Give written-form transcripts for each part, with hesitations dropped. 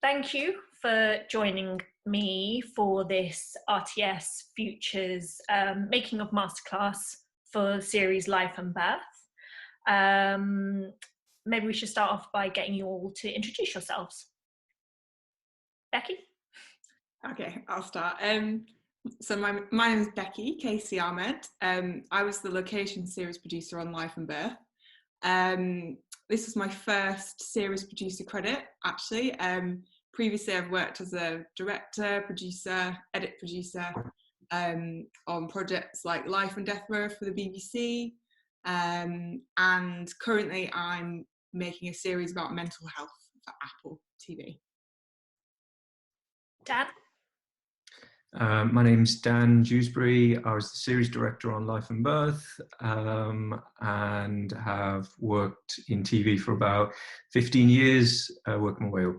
thank you for joining me for this RTS Futures making of masterclass for the series Life and Birth. Maybe we should start off by getting you all to introduce yourselves. Becky? Okay, I'll start. So my name is Becky Casey Ahmed. I was the location series producer on Life and Birth. This was my first series producer credit, actually. Previously, I've worked as a director, producer, edit producer on projects like Life and Death Row for the BBC. And currently, I'm making a series about mental health for Apple TV. Dan? My name's Dan Dewsbury. I was the series director on Life and Birth and have worked in TV for about 15 years, working my way up.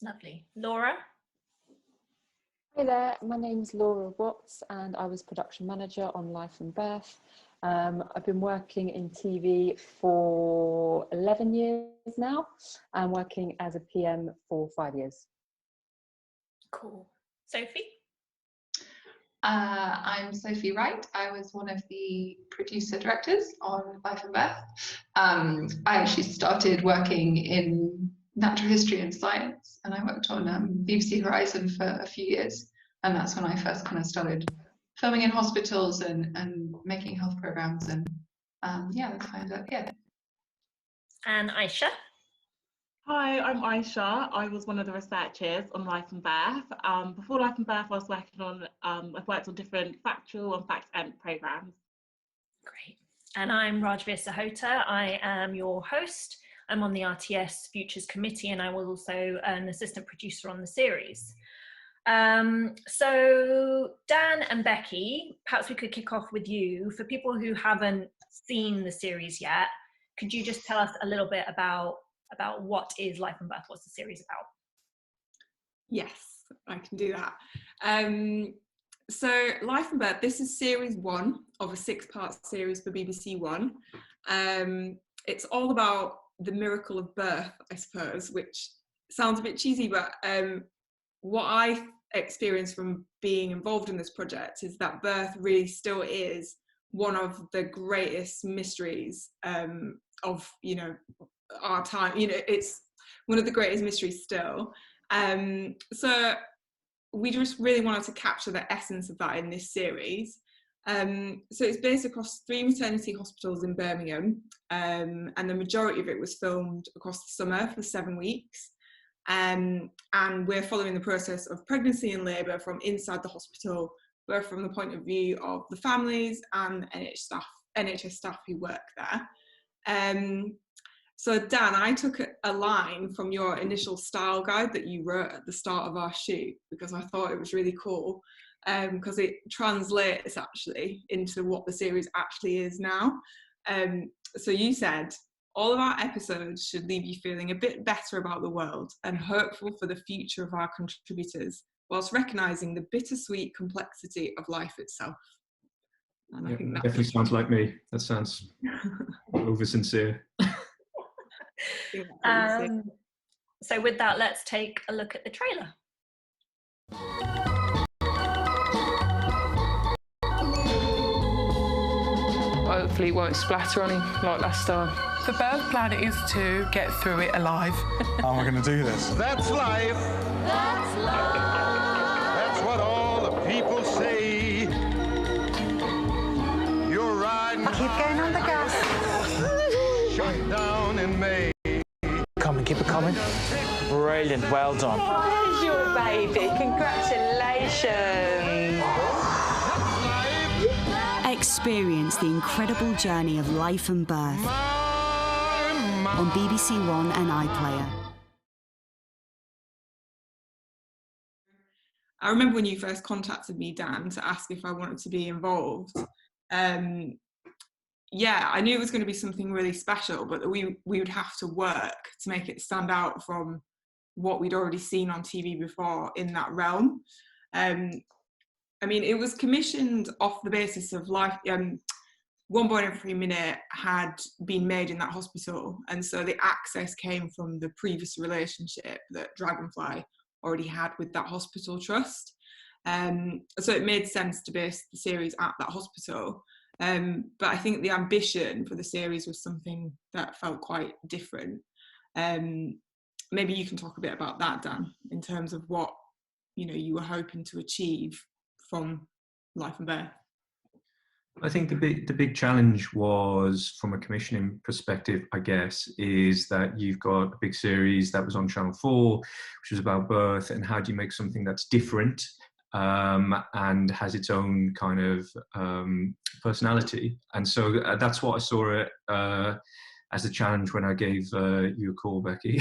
Lovely. Laura? Hi there, my name's Laura Watts and I was production manager on Life and Birth. I've been working in TV for 11 years now and working as a PM for 5 years. Cool. Sophie? I'm Sophie Wright. I was one of the producer directors on Life and Birth. I actually started working in natural history and science, and I worked on BBC Horizon for a few years, and that's when I first kind of started filming in hospitals and making health programs, and yeah, that's how I ended up here. And Aisha? Hi, I'm Aisha. I was one of the researchers on Life and Birth. Before Life and Birth, I was working on, I've worked on different factual and fact-end programs. Great. And I'm Rajveer Sahota. I am your host. I'm on the RTS Futures Committee, and I was also an assistant producer on the series. So Dan and Becky, perhaps we could kick off with you. For people who haven't seen the series yet, could you just tell us a little bit about what is Life and Birth? What's the series about? Yes, I can do that. So Life and Birth, this is series 1 of a 6-part series for BBC One. It's all about the miracle of birth, I suppose, which sounds a bit cheesy, but what I experienced from being involved in this project is that birth really still is one of the greatest mysteries of, you know, our time. You know, it's one of the greatest mysteries still. So we just really wanted to capture the essence of that in this series. So it's based across 3 maternity hospitals in Birmingham, and the majority of it was filmed across the summer for 7 weeks. And we're following the process of pregnancy and labour from inside the hospital, both from the point of view of the families and NHS staff who work there. So Dan, I took a line from your initial style guide that you wrote at the start of our shoot because I thought it was really cool, because it translates actually into what the series actually is now. So you said, all of our episodes should leave you feeling a bit better about the world and hopeful for the future of our contributors, whilst recognising the bittersweet complexity of life itself. And I think that definitely sounds like me. That sounds over sincere. So with that, let's take a look at the trailer. Hopefully it won't splatter on him like last time. The birth plan is to get through it alive. How am I going to do this? That's life. That's life. That's what all the people say. You're riding. Keep going on the gas. Shut down in May. Coming, keep it coming. Brilliant, well done. There's your baby. Congratulations. Experience the incredible journey of life and birth on BBC One and iPlayer. I remember when you first contacted me, Dan, to ask if I wanted to be involved. Yeah, I knew it was going to be something really special, but we would have to work to make it stand out from what we'd already seen on TV before in that realm. I mean, it was commissioned off the basis of life. one born every minute had been made in that hospital, and so the access came from the previous relationship that Dragonfly already had with that hospital trust. So it made sense to base the series at that hospital. But I think the ambition for the series was something that felt quite different. Maybe you can talk a bit about that, Dan, in terms of what you were hoping to achieve from Life and Birth. I think the big challenge was, from a commissioning perspective, I guess, is that you've got a big series that was on Channel 4, which was about birth, and how do you make something that's different and has its own kind of personality? And so that's what I saw it as a challenge when I gave you a call, Becky,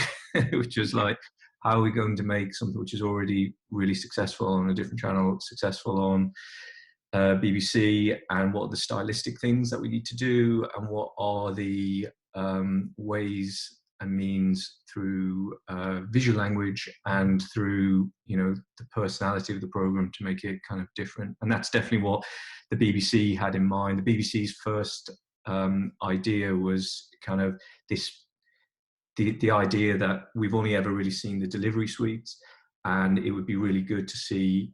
which was like, how are we going to make something which is already really successful on a different channel, successful on BBC, and what are the stylistic things that we need to do, and what are the ways and means through visual language and through the personality of the program to make it kind of different. And that's definitely what the BBC had in mind. The BBC's first idea was kind of the idea that we've only ever really seen the delivery suites, and it would be really good to see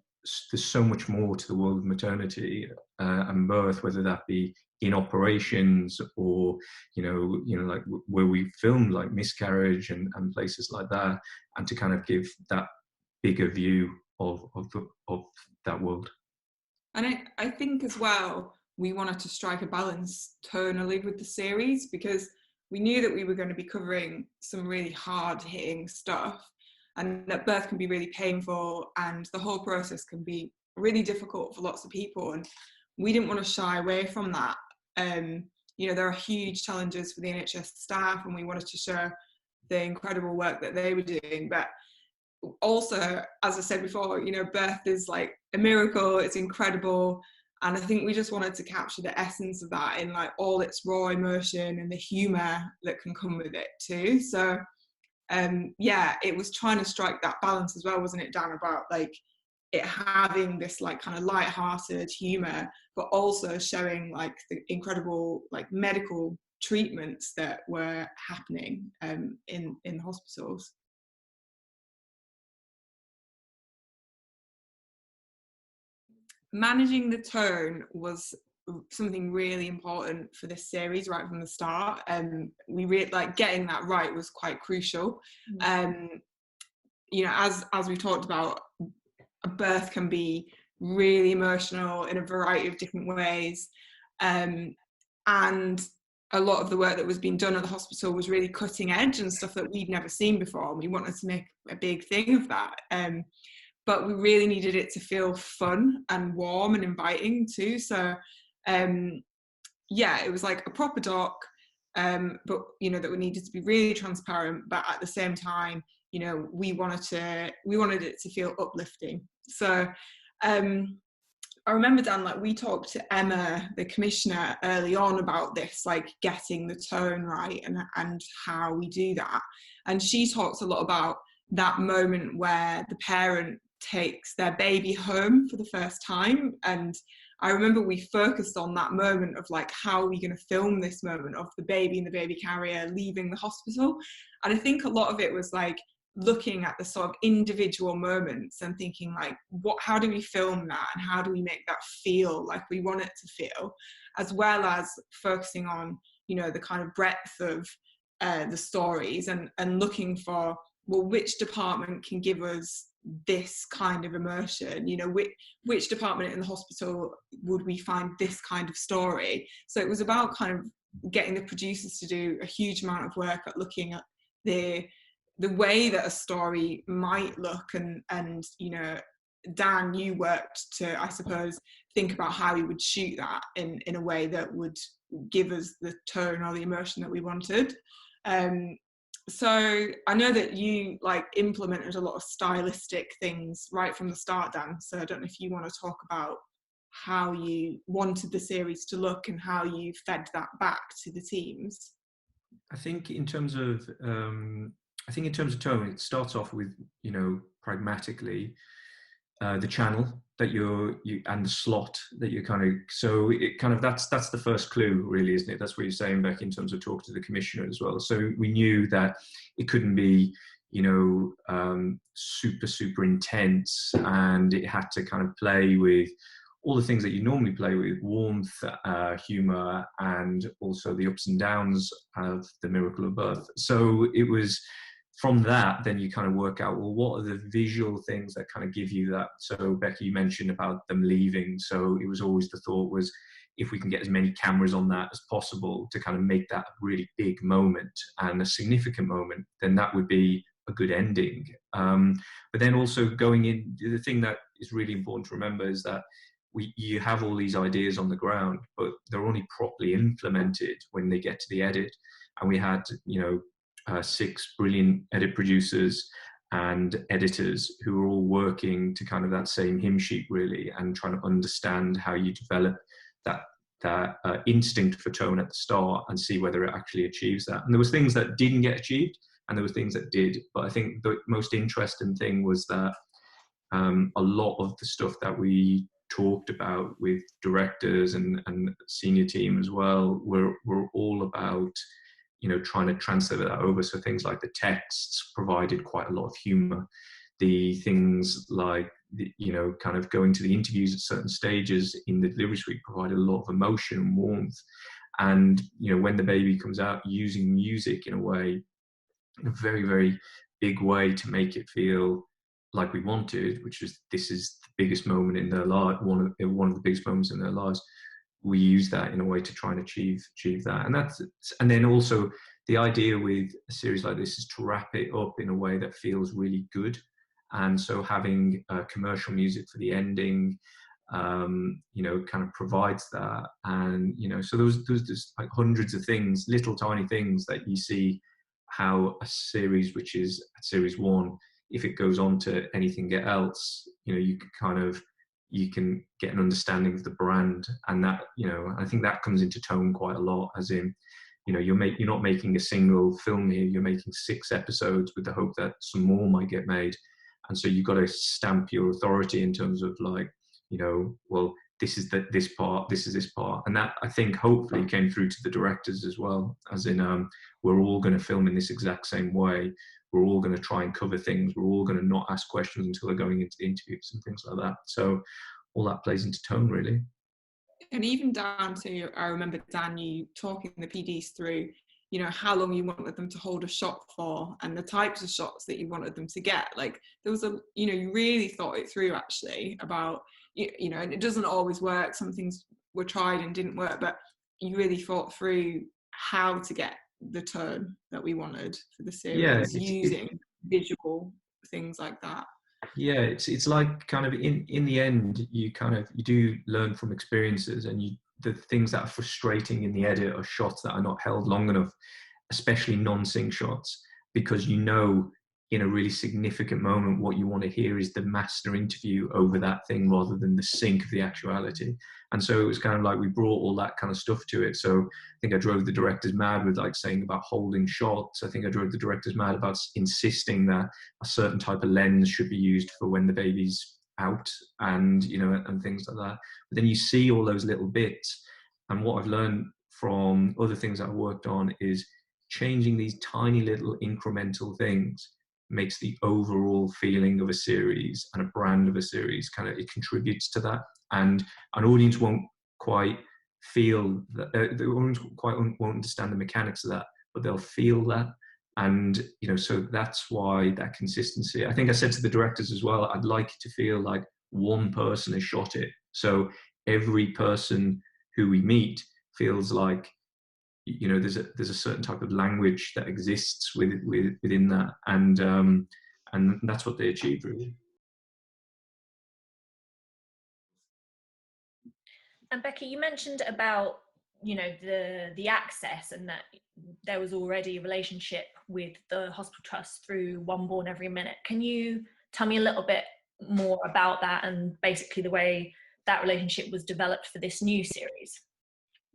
there's so much more to the world of maternity and birth, whether that be in operations or like where we filmed like miscarriage and places like that, and to kind of give that bigger view of that world. And I think as well, we wanted to strike a balance tonally with the series, because we knew that we were going to be covering some really hard hitting stuff, and that birth can be really painful, and the whole process can be really difficult for lots of people, and we didn't want to shy away from that. There are huge challenges for the NHS staff, and we wanted to show the incredible work that they were doing. But also, as I said before, birth is like a miracle, it's incredible, and I think we just wanted to capture the essence of that in like all its raw emotion and the humour that can come with it too. So it was trying to strike that balance as well, wasn't it, Dan, about like it having this like kind of light-hearted humour, but also showing like the incredible like medical treatments that were happening in hospitals. Managing the tone was something really important for this series right from the start. We really like getting that right was quite crucial. As we talked about, a birth can be really emotional in a variety of different ways, and a lot of the work that was being done at the hospital was really cutting edge and stuff that we'd never seen before, and we wanted to make a big thing of that. But we really needed it to feel fun and warm and inviting too. So it was like a proper doc, but that we needed to be really transparent, but at the same time, we wanted it to feel uplifting. So I remember, Dan, like we talked to Emma, the commissioner, early on about this, like getting the tone right and how we do that. And she talks a lot about that moment where the parent takes their baby home for the first time. And I remember we focused on that moment of like, how are we going to film this moment of the baby and the baby carrier leaving the hospital? And I think a lot of it was like looking at the sort of individual moments and thinking like, how do we film that, and how do we make that feel like we want it to feel, as well as focusing on the kind of breadth of the stories and looking for, well, which department can give us this kind of emotion, which department in the hospital would we find this kind of story. So it was about kind of getting the producers to do a huge amount of work at looking at the way that a story might look, and Dan, you worked to, I suppose, think about how we would shoot that in a way that would give us the tone or the emotion that we wanted. So I know that you like implemented a lot of stylistic things right from the start, Dan. So I don't know if you want to talk about how you wanted the series to look and how you fed that back to the teams. I think in terms of tone, it starts off with, pragmatically, the channel that you and the slot that you kind of, so it kind of, that's the first clue really, isn't it? That's what you're saying, Becky, in terms of talking to the commissioner as well. So we knew that it couldn't be, you know, super intense, and it had to kind of play with all the things that you normally play with: warmth, humor, and also the ups and downs of the miracle of birth. So it was from that, then you kind of work out, well, what are the visual things that kind of give you that? So Becky, you mentioned about them leaving. So it was always, the thought was, if we can get as many cameras on that as possible to kind of make that a really big moment and a significant moment, then that would be a good ending. But then also going in, the thing that is really important to remember is that you have all these ideas on the ground, but they're only properly implemented when they get to the edit. And we had, you know, 6 brilliant edit producers and editors who were all working to kind of that same hymn sheet really, and trying to understand how you develop that instinct for tone at the start and see whether it actually achieves that. And there was things that didn't get achieved, and there were things that did. But I think the most interesting thing was that a lot of the stuff that we talked about with directors and senior team as well were all about, you know, trying to transfer that over. So things like the texts provided quite a lot of humor. The things like, you know, kind of going to the interviews at certain stages in the delivery suite provided a lot of emotion and warmth. And, you know, when the baby comes out, using music in a way, in a very, very big way, to make it feel like we wanted, which is, this is the biggest moment in their life, one of the biggest moments in their lives. We use that in a way to try and achieve that. And then also the idea with a series like this is to wrap it up in a way that feels really good. And so having commercial music for the ending, you know, kind of provides that. And, you know, so there's just like hundreds of things, little tiny things that you see how a series, which is series 1, if it goes on to anything else, you know, you can get an understanding of the brand. And that, you know, I think that comes into tone quite a lot, as in, you know, you're not making a single film here, you're making 6 episodes with the hope that some more might get made. And so you've got to stamp your authority in terms of, like, you know, well, this is this part, this is this part. And that, I think, hopefully came through to the directors as well, as in, we're all going to film in this exact same way. We're all going to try and cover things. We're all going to not ask questions until they're going into the interviews and things like that. So all that plays into tone, really. And even down to, I remember, Dan, you talking the PDs through, you know, how long you wanted them to hold a shot for and the types of shots that you wanted them to get. Like, there was you know, you really thought it through actually about, you know, and it doesn't always work. Some things were tried and didn't work, but you really thought through how to get the tone that we wanted for the series, using visual things like that. Yeah, it's like kind of in the end, you do learn from experiences, and the things that are frustrating in the edit are shots that are not held long enough, especially non-sync shots, because, you know, in a really significant moment, what you want to hear is the master interview over that thing rather than the sync of the actuality. And so it was kind of like we brought all that kind of stuff to it. So I think I drove the directors mad with, like, saying about holding shots. I think I drove the directors mad about insisting that a certain type of lens should be used for when the baby's out, and, you know, and things like that. But then you see all those little bits. And what I've learned from other things that I've worked on is changing these tiny little incremental things makes the overall feeling of a series and a brand of a series kind of, it contributes to that. And an audience won't quite feel that, the audience won't understand the mechanics of that, but they'll feel that. And, you know, so that's why that consistency. I think I said to the directors as well, I'd like it to feel like one person has shot it. So every person who we meet feels like, you know, there's a certain type of language that exists within that, and that's what they achieve, really. And Becky, you mentioned about, you know, the access, and that there was already a relationship with the hospital trust through One Born Every Minute. Can you tell me a little bit more about that, and basically the way that relationship was developed for this new series?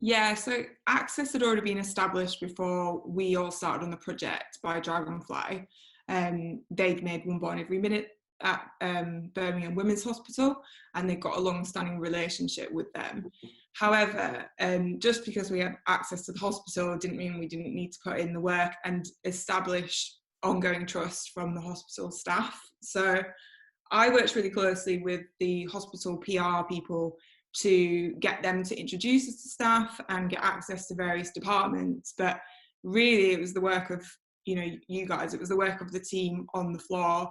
Yeah, so access had already been established before we all started on the project by Dragonfly. They'd made One Born Every Minute at Birmingham Women's Hospital, and they've got a long-standing relationship with them. However, just because we had access to the hospital didn't mean we didn't need to put in the work and establish ongoing trust from the hospital staff. So I worked really closely with the hospital PR people to get them to introduce us to staff and get access to various departments. But really it was the work of, you guys, it was the work of the team on the floor,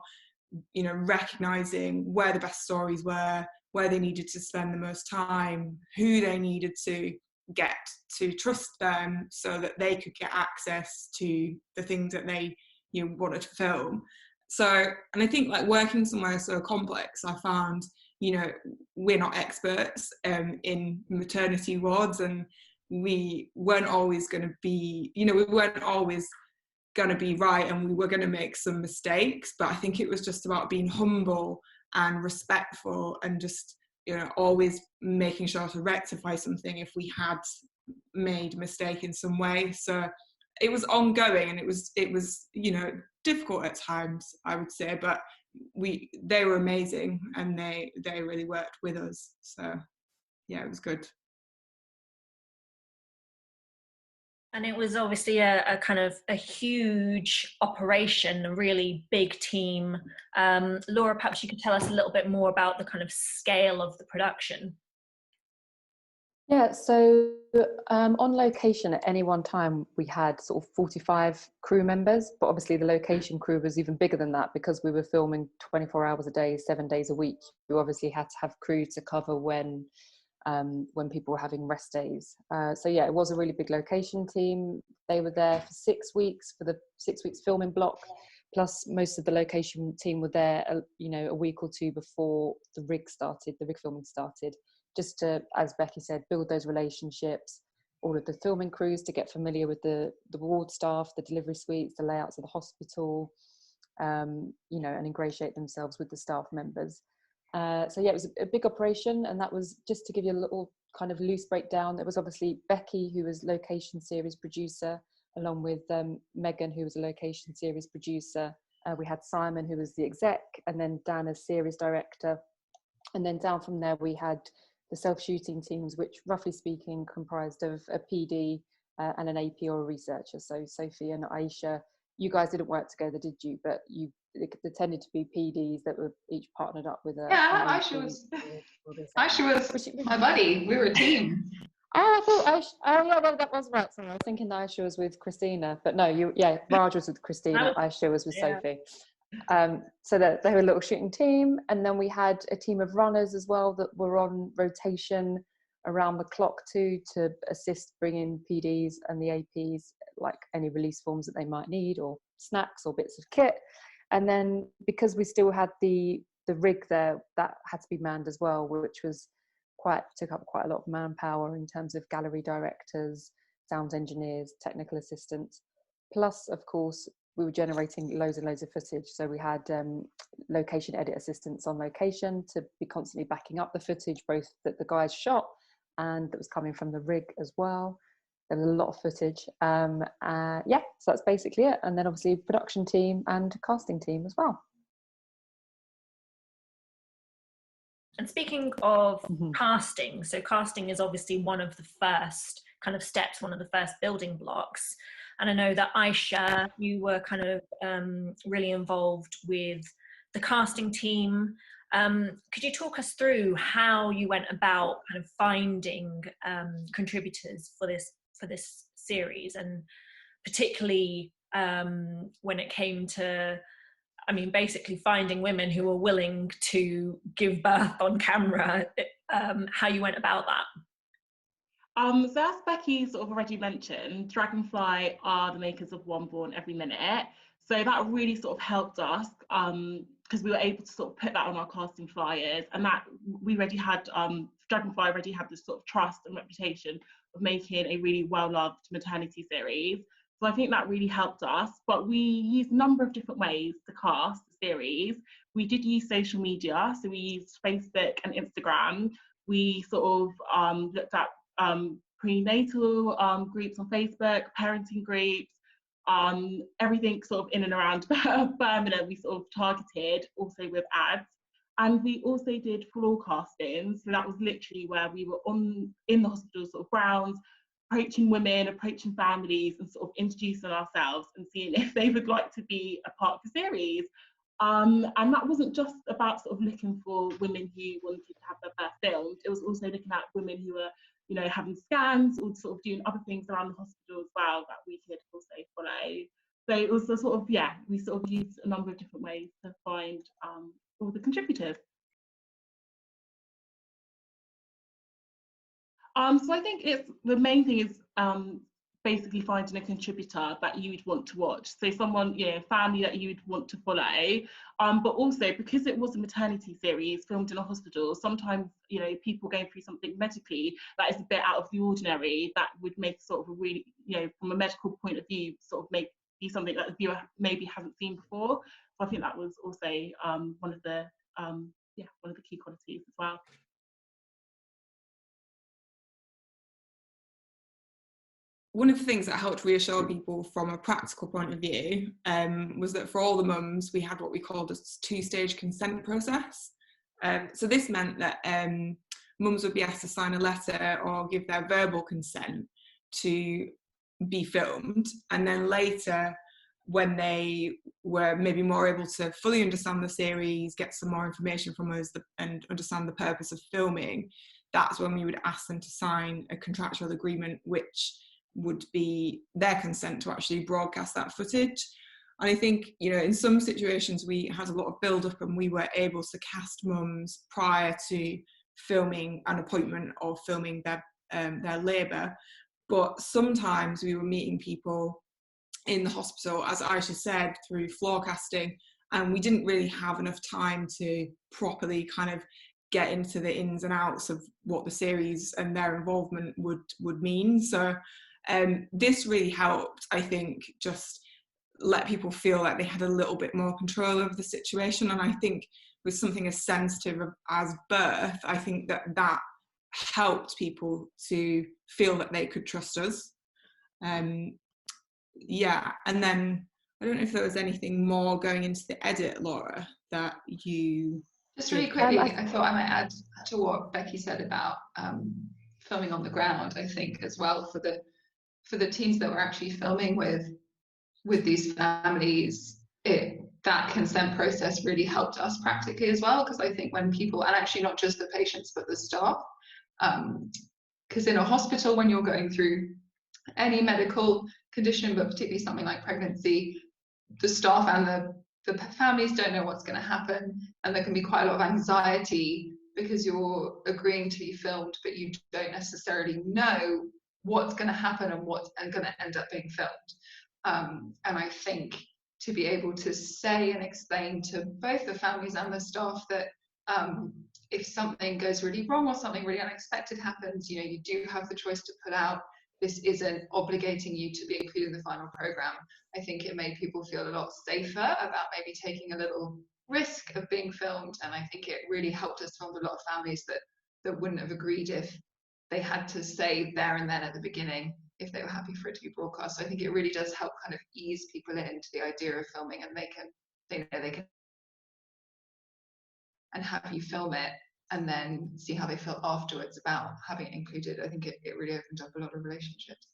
recognising where the best stories were, where they needed to spend the most time, who they needed to get to trust them so that they could get access to the things that they wanted to film. So, and I think like working somewhere so complex, I found, we're not experts in maternity wards, and we weren't always going to be, we weren't always going to be right, and we were going to make some mistakes. But I think it was just about being humble and respectful, and just, always making sure to rectify something if we had made a mistake in some way. So it was ongoing, and it was difficult at times, I would say, but they were amazing, and they really worked with us. So yeah, it was good. And it was obviously a kind of a huge operation, a really big team. Laura, perhaps you could tell us a little bit more about the kind of scale of the production. Yeah, so on location at any one time, we had sort of 45 crew members, but obviously the location crew was even bigger than that because we were filming 24 hours a day, 7 days a week. We obviously had to have crew to cover when people were having rest days. So yeah, it was a really big location team. They were there for 6 weeks, for the 6 weeks filming block, plus most of the location team were there, a week or two before the rig filming started, just to, as Becky said, build those relationships, all of the filming crews to get familiar with the ward staff, the delivery suites, the layouts of the hospital, and ingratiate themselves with the staff members. So yeah, it was a big operation, and that was, just to give you a little kind of loose breakdown, there was obviously Becky, who was location series producer, along with Megan, who was a location series producer. We had Simon, who was the exec, and then Dan as series director. And then down from there, we had the self-shooting teams, which roughly speaking comprised of a PD and an AP or a researcher. So Sophie and Aisha, you guys didn't work together, did you? But there tended to be PDs that were each partnered up with a... Yeah, Aisha was my buddy. We were a team. Oh, I thought Aisha... Oh, yeah, well, that was right. Sorry, I was thinking that Aisha was with Christina. But no, Raj was with Christina, Aisha was with Sophie. So that they were a little shooting team, and then we had a team of runners as well that were on rotation around the clock too, to assist bring in PDs and the APs, like any release forms that they might need, or snacks or bits of kit. And then because we still had the rig there, that had to be manned as well, which took up quite a lot of manpower in terms of gallery directors, sound engineers, technical assistants, plus of course we were generating loads and loads of footage. So we had location edit assistants on location to be constantly backing up the footage, both that the guys shot and that was coming from the rig as well. There was a lot of footage. So that's basically it. And then obviously production team and casting team as well. And speaking of casting, so casting is obviously one of the first kind of steps, one of the first building blocks. And I know that Aisha, you were kind of really involved with the casting team. Could you talk us through how you went about kind of finding contributors for this series, and particularly when it came to, basically finding women who were willing to give birth on camera, how you went about that? So as Becky sort of already mentioned, Dragonfly are the makers of One Born Every Minute. So that really sort of helped us because we were able to sort of put that on our casting flyers, and that we already had, Dragonfly already had this sort of trust and reputation of making a really well-loved maternity series. So I think that really helped us, but we used a number of different ways to cast the series. We did use social media, so we used Facebook and Instagram. We sort of looked at prenatal groups on Facebook, parenting groups. Everything sort of in and around Birmingham we sort of targeted also with ads. And we also did floor castings. So that was literally where we were in the hospital sort of grounds, approaching women, approaching families, and sort of introducing ourselves and seeing if they would like to be a part of the series. And that wasn't just about sort of looking for women who wanted to have their birth filmed. It was also looking at women who were, you know, having scans or sort of doing other things around the hospital as well that we could also follow. So it was a sort of, yeah, we sort of used a number of different ways to find all the contributors. So I think the main thing is basically finding a contributor that you would want to watch. So someone, you know, family that you would want to follow. But also because it was a maternity series filmed in a hospital, sometimes, you know, people going through something medically that is a bit out of the ordinary, that would make sort of a really, you know, from a medical point of view, sort of be something that the viewer maybe hasn't seen before. So I think that was also one of the key qualities as well. One of the things that helped reassure people from a practical point of view was that for all the mums, we had what we called a two-stage consent process. So this meant that mums would be asked to sign a letter or give their verbal consent to be filmed, and then later, when they were maybe more able to fully understand the series, get some more information from us and understand the purpose of filming, that's when we would ask them to sign a contractual agreement which would be their consent to actually broadcast that footage. And I think, you know, in some situations we had a lot of build up and we were able to cast mums prior to filming an appointment or filming their labour. But sometimes we were meeting people in the hospital, as Aisha said, through floor casting, and we didn't really have enough time to properly kind of get into the ins and outs of what the series and their involvement would mean. So this really helped, I think, just let people feel like they had a little bit more control over the situation. And I think with something as sensitive as birth, I think that helped people to feel that they could trust us. Yeah, and then I don't know if there was anything more going into the edit, Laura, that you... Just really quickly, I thought I might add to what Becky said about filming on the ground. I think as well for the teams that were actually filming with these families, that consent process really helped us practically as well, because I think when people, and actually not just the patients but the staff, because in a hospital when you're going through any medical condition, but particularly something like pregnancy, the staff and the families don't know what's going to happen, and there can be quite a lot of anxiety because you're agreeing to be filmed but you don't necessarily know what's going to happen and what's going to end up being filmed. And I think to be able to say and explain to both the families and the staff that if something goes really wrong or something really unexpected happens, you know, you do have the choice to pull out. This isn't obligating you to be included in the final program. I think it made people feel a lot safer about maybe taking a little risk of being filmed, and I think it really helped us film a lot of families that wouldn't have agreed if they had to say there and then at the beginning if they were happy for it to be broadcast. So I think it really does help kind of ease people into the idea of filming, and they can and have you film it and then see how they feel afterwards about having it included. I think it really opened up a lot of relationships.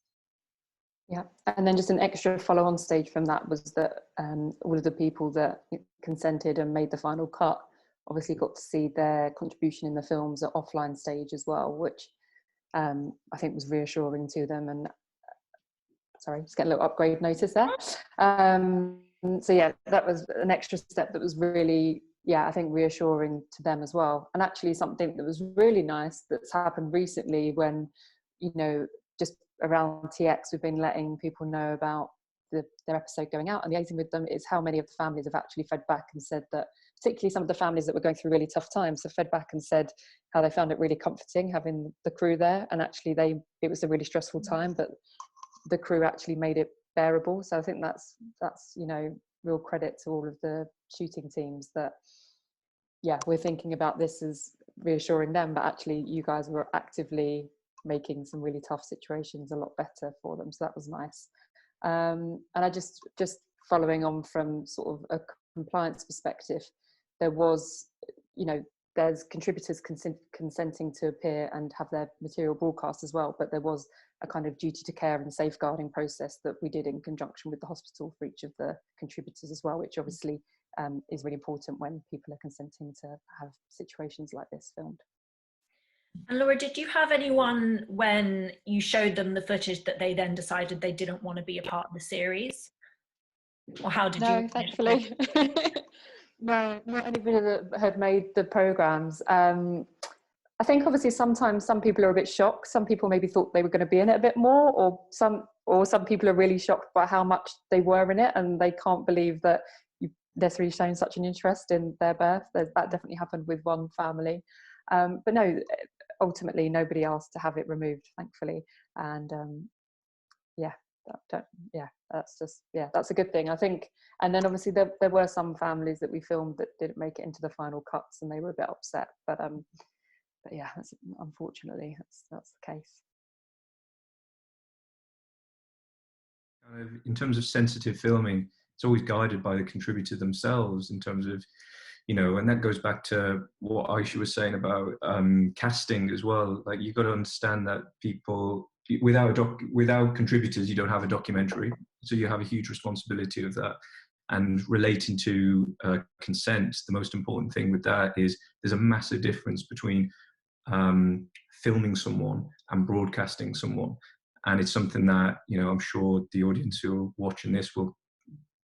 Yeah, and then just an extra follow-on stage from that was that all of the people that consented and made the final cut obviously got to see their contribution in the films at offline stage as well, which I think was reassuring to them. And sorry, just get a little upgrade notice there. So yeah, that was an extra step that was really, yeah, I think reassuring to them as well. And actually something that was really nice that's happened recently when, you know, just around TX, we've been letting people know about their episode going out and liaising with them, is how many of the families have actually fed back and said that, particularly some of the families that were going through really tough times, have fed back and said how they found it really comforting having the crew there. And actually it was a really stressful time, but the crew actually made it bearable. So I think that's you know, real credit to all of the shooting teams that, yeah, we're thinking about this as reassuring them, but actually you guys were actively making some really tough situations a lot better for them. So that was nice. And I just following on from sort of a compliance perspective, there was, there's contributors consenting to appear and have their material broadcast as well, but there was a kind of duty to care and safeguarding process that we did in conjunction with the hospital for each of the contributors as well, which obviously is really important when people are consenting to have situations like this filmed. And Laura, did you have anyone when you showed them the footage that they then decided they didn't want to be a part of the series? Or how did you? No, thankfully. No, not anybody that had made the programmes. I think obviously sometimes some people are a bit shocked. Some people maybe thought they were going to be in it a bit more, or some people are really shocked by how much they were in it, and they can't believe that they're really showing such an interest in their birth. That definitely happened with one family. But no, ultimately nobody asked to have it removed, thankfully. And that's a good thing, I think. And then obviously there were some families that we filmed that didn't make it into the final cuts, and they were a bit upset. But yeah, unfortunately that's the case. In terms of sensitive filming, it's always guided by the contributor themselves in terms of, and that goes back to what Aisha was saying about casting as well. Like, you've got to understand that people, without contributors, you don't have a documentary. So you have a huge responsibility of that. And relating to consent, the most important thing with that is there's a massive difference between filming someone and broadcasting someone. And it's something that, I'm sure the audience who are watching this will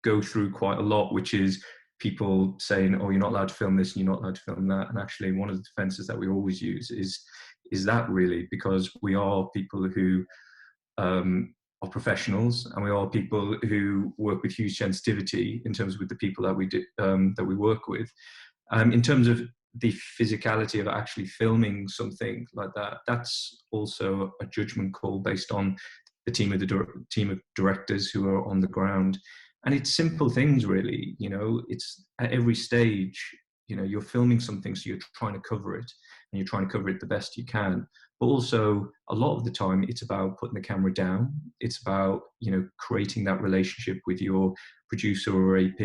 go through quite a lot, which is people saying, oh, you're not allowed to film this and you're not allowed to film that. And actually one of the defenses that we always use is that really, because we are people who are professionals, and we are people who work with huge sensitivity in terms of with the people that we work with. In terms of the physicality of actually filming something like that, that's also a judgment call based on the team of directors who are on the ground. And it's simple things, really. It's at every stage, you're filming something, so you're trying to cover it, and you're trying to cover it the best you can. But also, a lot of the time, it's about putting the camera down. It's about, creating that relationship with your producer or AP,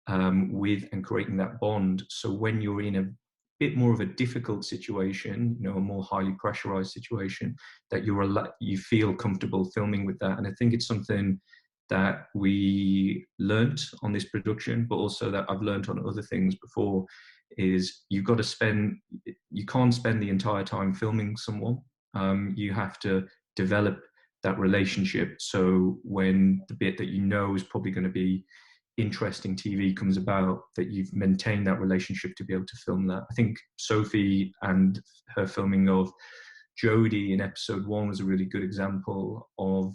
and creating that bond. So when you're in a bit more of a difficult situation, a more highly pressurized situation, that you feel comfortable filming with that. And I think it's something that we learnt on this production, but also that I've learnt on other things before, is you can't spend the entire time filming someone. You have to develop that relationship. So when the bit that is probably going to be interesting TV comes about, that you've maintained that relationship to be able to film that. I think Sophie and her filming of Jodie in episode 1 was a really good example of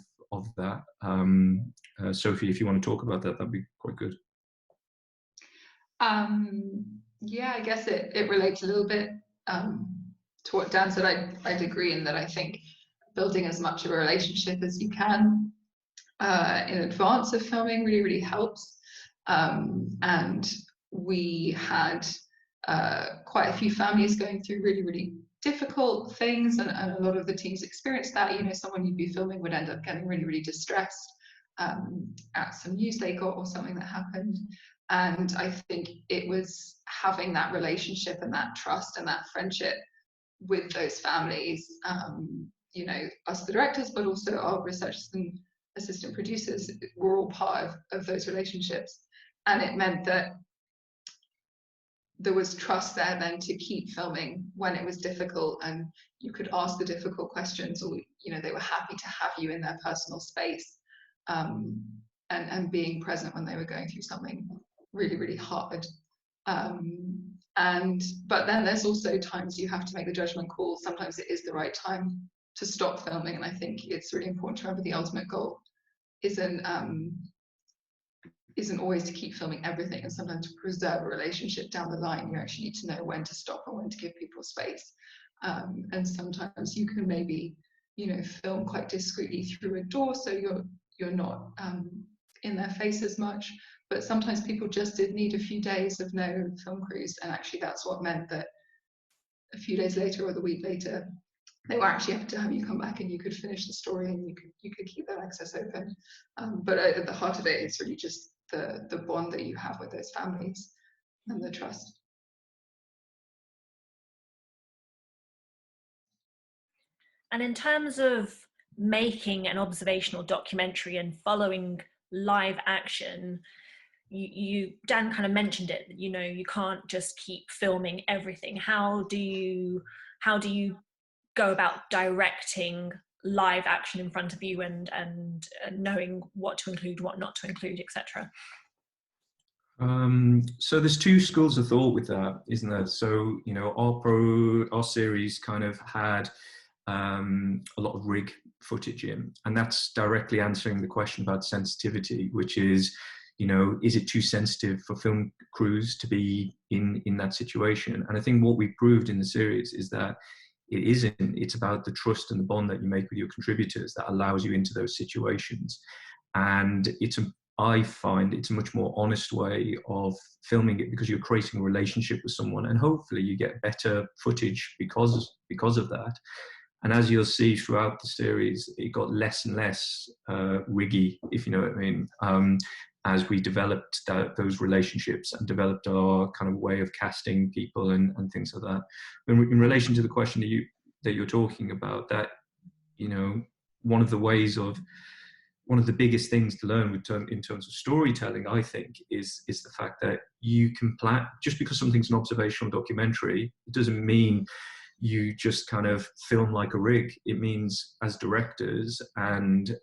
that. Sophie, if you want to talk about that, that'd be quite good. Yeah, I guess it relates a little bit to what Dan said. I'd agree in that I think building as much of a relationship as you can in advance of filming really, really helps. And we had quite a few families going through really, really difficult things, and a lot of the teams experienced that. Someone you'd be filming would end up getting really, really distressed at some news they got or something that happened. And I think it was having that relationship and that trust and that friendship with those families, us the directors, but also our researchers and assistant producers were all part of those relationships. And it meant that there was trust there then to keep filming when it was difficult, and you could ask the difficult questions, or they were happy to have you in their personal space, and being present when they were going through something really, really hard. But then there's also times you have to make the judgment call. Sometimes it is the right time to stop filming, and I think it's really important to remember the ultimate goal isn't always to keep filming everything, and sometimes to preserve a relationship down the line. You actually need to know when to stop and when to give people space. And sometimes you can maybe, film quite discreetly through a door, so you're not in their face as much. But sometimes people just did need a few days of no film crews, and actually that's what meant that a few days later or the week later, they were actually able to have you come back and you could finish the story and you could keep that access open. But at the heart of it, it's really just the bond that you have with those families and the trust. And in terms of making an observational documentary and following live action, Dan kind of mentioned it, you know, you can't just keep filming everything. How do you go about directing live action in front of you and knowing what to include, what not to include, etc.? So there's two schools of thought with that, isn't there? So, you know, our series kind of had a lot of rig footage in, and that's directly answering the question about sensitivity, which is, you know, is it too sensitive for film crews to be in that situation? And I think what we proved in the series is that it isn't. It's about the trust and the bond that you make with your contributors that allows you into those situations. And I find it's a much more honest way of filming it, because you're creating a relationship with someone, and hopefully you get better footage because of that. And as you'll see throughout the series, it got less and less riggy, if you know what I mean, as we developed those relationships and developed our kind of way of casting people and things like that. In relation to the question that you're talking about, that, you know, one of the biggest things to learn in terms of storytelling, I think, is the fact that you can plan. Just because something's an observational documentary, it doesn't mean you just kind of film like a rig. It means, as directors and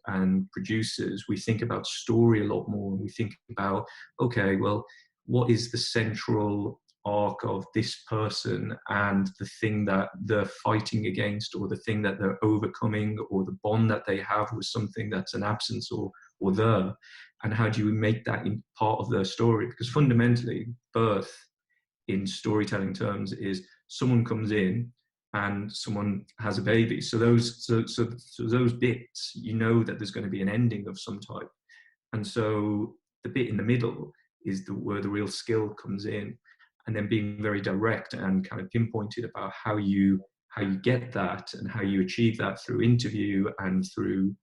producers, we think about story a lot more, and we think about, okay, well, what is the central arc of this person and the thing that they're fighting against, or the thing that they're overcoming, or the bond that they have with something that's an absence or there, and how do you make that in part of their story? Because fundamentally, birth in storytelling terms is someone comes in and someone has a baby. So those bits, you know that there's going to be an ending of some type, and so the bit in the middle is where the real skill comes in. And then being very direct and kind of pinpointed about how you get that and how you achieve that through interview and through,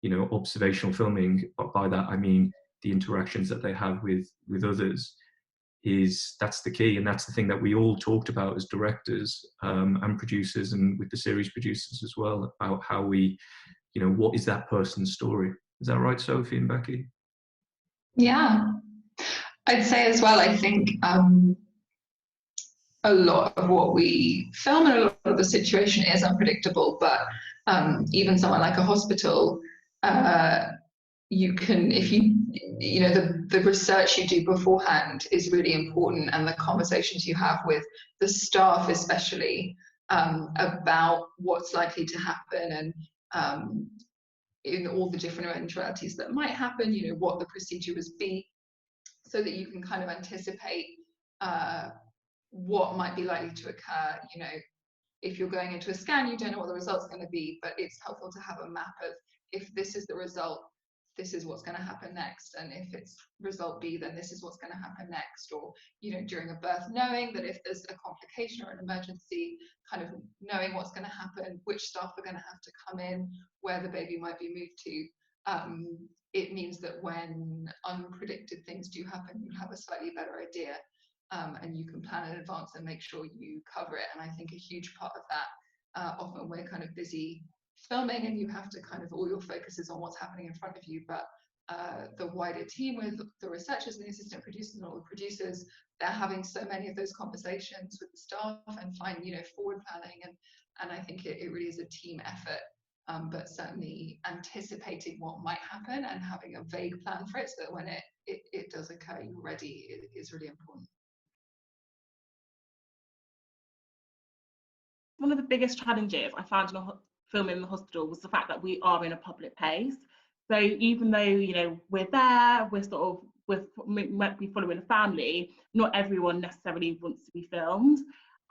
you know, observational filming. But by that I mean the interactions that they have with others. That's the key, and that's the thing that we all talked about as directors and producers, and with the series producers as well, about how we, you know, what is that person's story? Is that right, Sophie and Becky? Yeah, I'd say as well, I think a lot of what we film and a lot of the situation is unpredictable, but even somewhere like a hospital, you can, if you know, the research you do beforehand is really important, and the conversations you have with the staff especially about what's likely to happen, and in all the different eventualities that might happen, you know, what the procedure would be, so that you can kind of anticipate what might be likely to occur. You know, if you're going into a scan, you don't know what the result's going to be, but it's helpful to have a map of, if this is the result, this is what's going to happen next, and if it's result B, then this is what's going to happen next. Or, you know, during a birth, knowing that if there's a complication or an emergency, kind of knowing what's going to happen, which staff are going to have to come in, where the baby might be moved to. It means that when unpredicted things do happen, you have a slightly better idea. And you can plan in advance and make sure you cover it. And I think a huge part of that, often we're kind of busy filming and you have to kind of, all your focus is on what's happening in front of you, but the wider team with the researchers and the assistant producers and all the producers, they're having so many of those conversations with the staff and you know, forward planning, and I think it really is a team effort. But certainly anticipating what might happen and having a vague plan for it, so that when it does occur, you're ready, is really important. One of the biggest challenges I found in filming in the hospital was the fact that we are in a public place. So even though, you know, we're there, we might be following a family, not everyone necessarily wants to be filmed.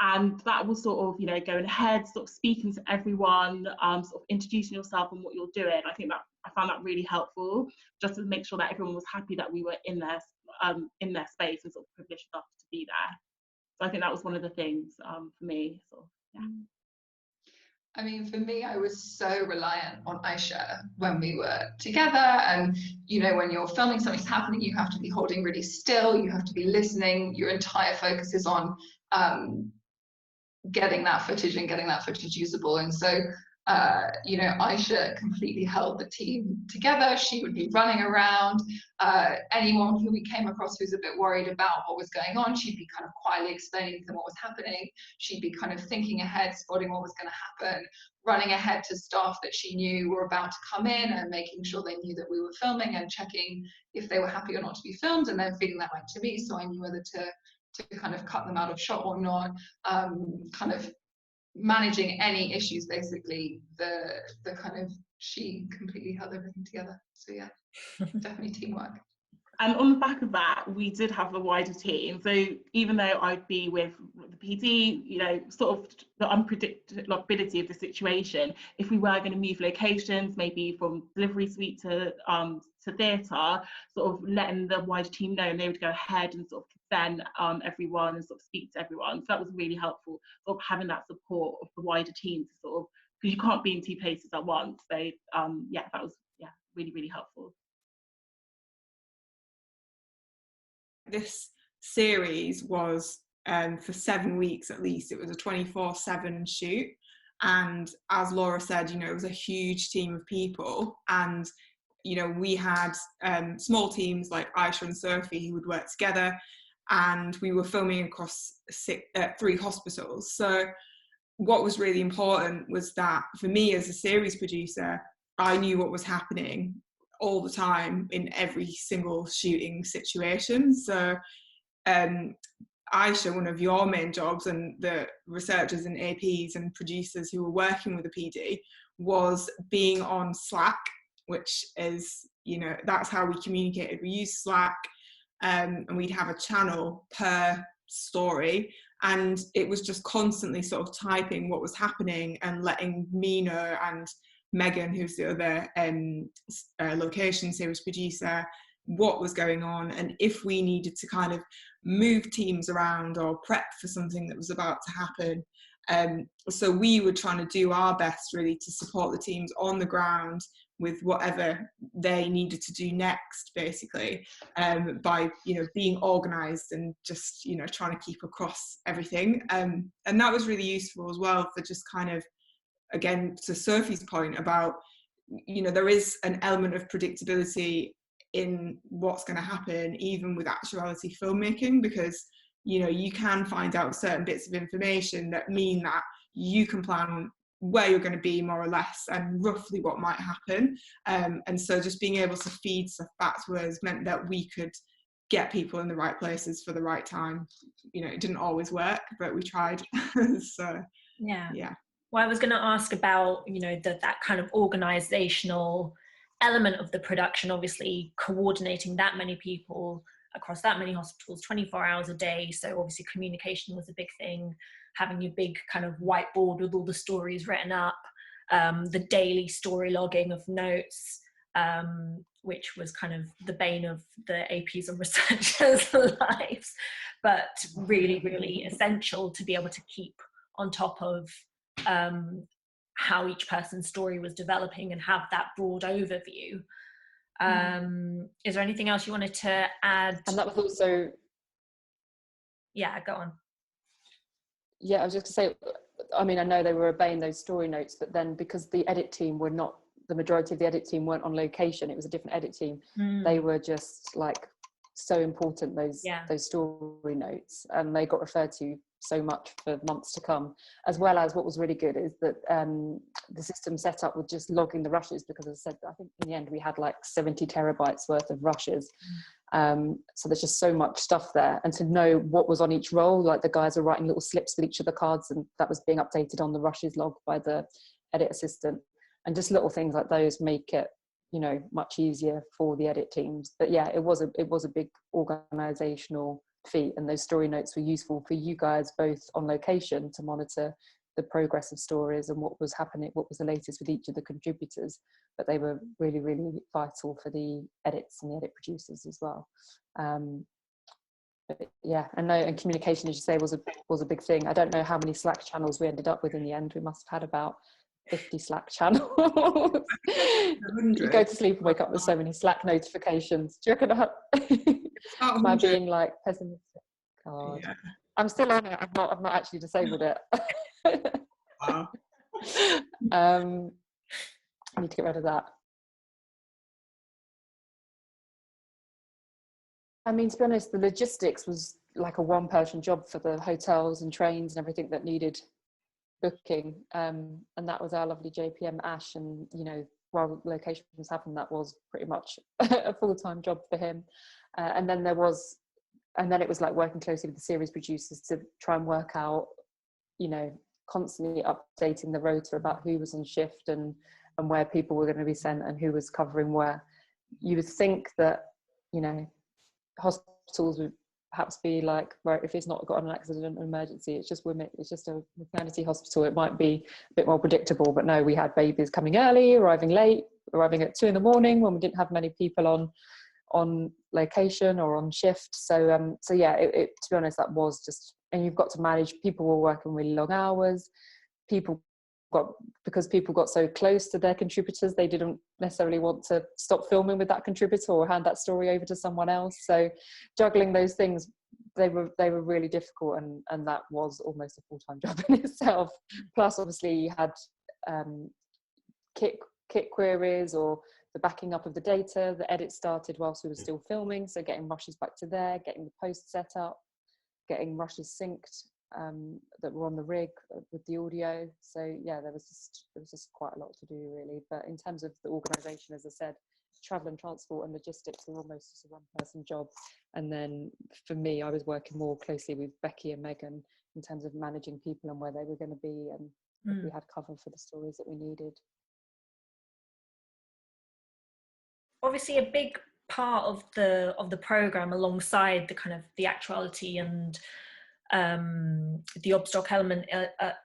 And that was sort of, you know, going ahead, sort of speaking to everyone, sort of introducing yourself and what you're doing. I think that I found that really helpful, just to make sure that everyone was happy that we were in their space and sort of privileged enough to be there. So I think that was one of the things for me. Sort of, yeah. I mean, for me, I was so reliant on Aisha when we were together. And, you know, when you're filming, something's happening, you have to be holding really still, you have to be listening. Your entire focus is on getting that footage and getting that footage usable. And so, you know, Aisha completely held the team together. She would be running around. Anyone who we came across who's a bit worried about what was going on, she'd be kind of quietly explaining to them what was happening. She'd be kind of thinking ahead, spotting what was going to happen, running ahead to staff that she knew were about to come in and making sure they knew that we were filming and checking if they were happy or not to be filmed, and then feeding that back to me so I knew whether to kind of cut them out of shot or not. Kind of managing any issues, basically. The kind of, she completely held everything together. So yeah, definitely teamwork. And on the back of that, we did have a wider team. So even though I'd be with the PD, you know, sort of the unpredictability of the situation, if we were going to move locations, maybe from delivery suite to theatre, sort of letting the wider team know, and they would go ahead and sort of consent everyone and sort of speak to everyone. So that was really helpful, sort of having that support of the wider team to sort of, because you can't be in two places at once. So yeah, that was really, really helpful. This series was for 7 weeks at least. It was a 24/7 shoot, and as Laura said, you know, it was a huge team of people, and you know, we had small teams like Aisha and Sophie who would work together, and we were filming across 3 hospitals. So what was really important was that for me as a series producer, I knew what was happening all the time in every single shooting situation. So Aisha, one of your main jobs, and the researchers and APs and producers who were working with the PD, was being on Slack, which is, you know, that's how we communicated. We used Slack, and we'd have a channel per story, and it was just constantly sort of typing what was happening and letting me know, and Megan, who's the other location series producer, what was going on, and if we needed to kind of move teams around or prep for something that was about to happen. So we were trying to do our best really to support the teams on the ground with whatever they needed to do next, basically, by, you know, being organised and just, you know, trying to keep across everything. And that was really useful as well for just kind of, again, to Sophie's point about, you know, there is an element of predictability in what's going to happen, even with actuality filmmaking, because, you know, you can find out certain bits of information that mean that you can plan where you're going to be more or less and roughly what might happen. And so just being able to feed stuff back to us meant that we could get people in the right places for the right time. You know, it didn't always work, but we tried. So yeah. Well, I was going to ask about, you know, that kind of organizational element of the production, obviously coordinating that many people across that many hospitals 24 hours a day. So obviously communication was a big thing, having your big kind of whiteboard with all the stories written up, the daily story logging of notes, which was kind of the bane of the APs and researchers' lives, but really, really essential to be able to keep on top of how each person's story was developing and have that broad overview. Is there anything else you wanted to add? And that was also... Yeah, go on. Yeah, I was just going to say, I mean, I know they were obeying those story notes, but then because the edit team were not, the majority of the edit team weren't on location, it was a different edit team, they were just like so important, those story notes, and they got referred to so much for months to come. As well as what was really good is that the system set up with just logging the rushes, because as I said, I think in the end we had like 70 terabytes worth of rushes. So there's just so much stuff there, and to know what was on each roll, like the guys are writing little slips with each of the cards, and that was being updated on the rushes log by the edit assistant, and just little things like those make it, you know, much easier for the edit teams. But yeah, it was a big organizational feat, and those story notes were useful for you guys both on location to monitor the progress of stories and what was happening, what was the latest with each of the contributors, but they were really, really vital for the edits and the edit producers as well. But yeah, and communication, as you say, was a big thing. I don't know how many Slack channels we ended up with in the end. We must have had about 50 Slack channels. You go to sleep and wake up with so many Slack notifications. Do you reckon am I being like pessimistic? God. Yeah. I'm still on it. I've not actually disabled it. Wow. I need to get rid of that. I mean, to be honest, the logistics was like a one-person job for the hotels and trains and everything that needed booking. And that was our lovely JPM Ash. And, you know, while locations happened, that was pretty much a full-time job for him. And then it was like working closely with the series producers to try and work out, you know, constantly updating the rota about who was on shift and where people were going to be sent and who was covering where. You would think that, you know, hospitals would perhaps be like, where if it's not got an accident or emergency, it's just women, it's just a maternity hospital, it might be a bit more predictable. But no, we had babies coming early, arriving late, arriving at 2 a.m. when we didn't have many people on location or on shift. So yeah, it to be honest, that was just, and you've got to manage, people were working really long hours, because people got so close to their contributors, they didn't necessarily want to stop filming with that contributor or hand that story over to someone else. So juggling those things, they were really difficult, and that was almost a full-time job in itself. Plus obviously you had kit queries or the backing up of the data. The edit started whilst we were still filming, so getting rushes back to there, getting the post set up, getting rushes synced that were on the rig with the audio. So yeah, there was just quite a lot to do really. But in terms of the organisation, as I said, travel and transport and logistics were almost just a one-person job. And then for me, I was working more closely with Becky and Megan in terms of managing people and where they were going to be, and if we had cover for the stories that we needed. Obviously, a big part of the program, alongside the kind of the actuality and the Obstock element,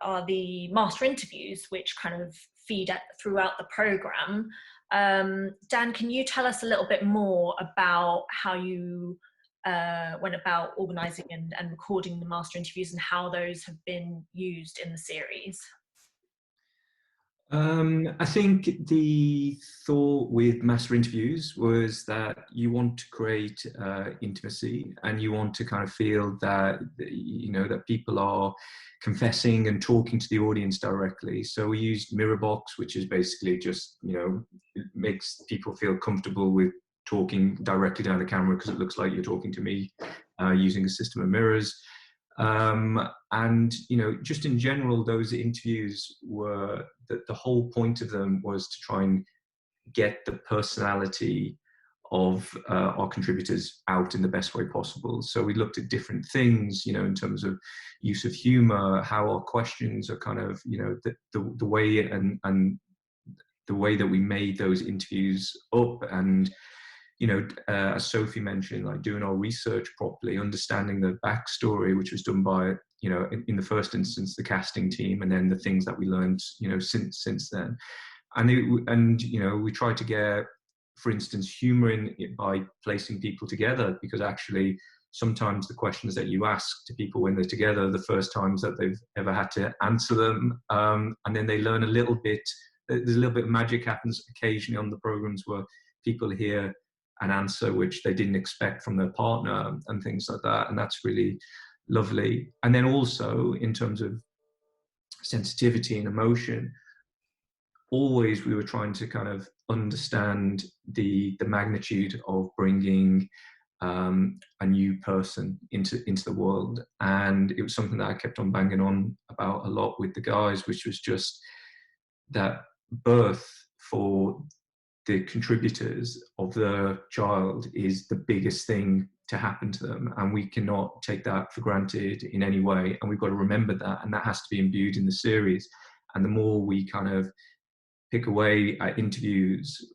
are the master interviews, which kind of feed throughout the program. Dan, can you tell us a little bit more about how you went about organising and recording the master interviews and how those have been used in the series? I think the thought with master interviews was that you want to create intimacy, and you want to kind of feel that, you know, that people are confessing and talking to the audience directly. So we used Mirrorbox, which is basically just, you know, it makes people feel comfortable with talking directly down the camera because it looks like you're talking to me, using a system of mirrors. And, you know, just in general, those interviews were, the whole point of them was to try and get the personality of our contributors out in the best way possible. So we looked at different things, you know, in terms of use of humor, how our questions are kind of, you know, the way and the way that we made those interviews up. And, you know, as Sophie mentioned, like doing our research properly, understanding the backstory, which was done by, you know, in the first instance, the casting team, and then the things that we learned, you know, since then. And you know, we tried to get, for instance, humor in it by placing people together, because actually sometimes the questions that you ask to people when they're together are the first times that they've ever had to answer them. And then they learn a little bit, there's a little bit of magic happens occasionally on the programs where people hear an answer which they didn't expect from their partner and things like that. And that's really lovely. And then also in terms of sensitivity and emotion, always we were trying to kind of understand the magnitude of bringing a new person into the world. And it was something that I kept on banging on about a lot with the guys, which was just that birth for the contributors of the child is the biggest thing to happen to them, and we cannot take that for granted in any way, and we've got to remember that, and that has to be imbued in the series. And the more we kind of pick away at interviews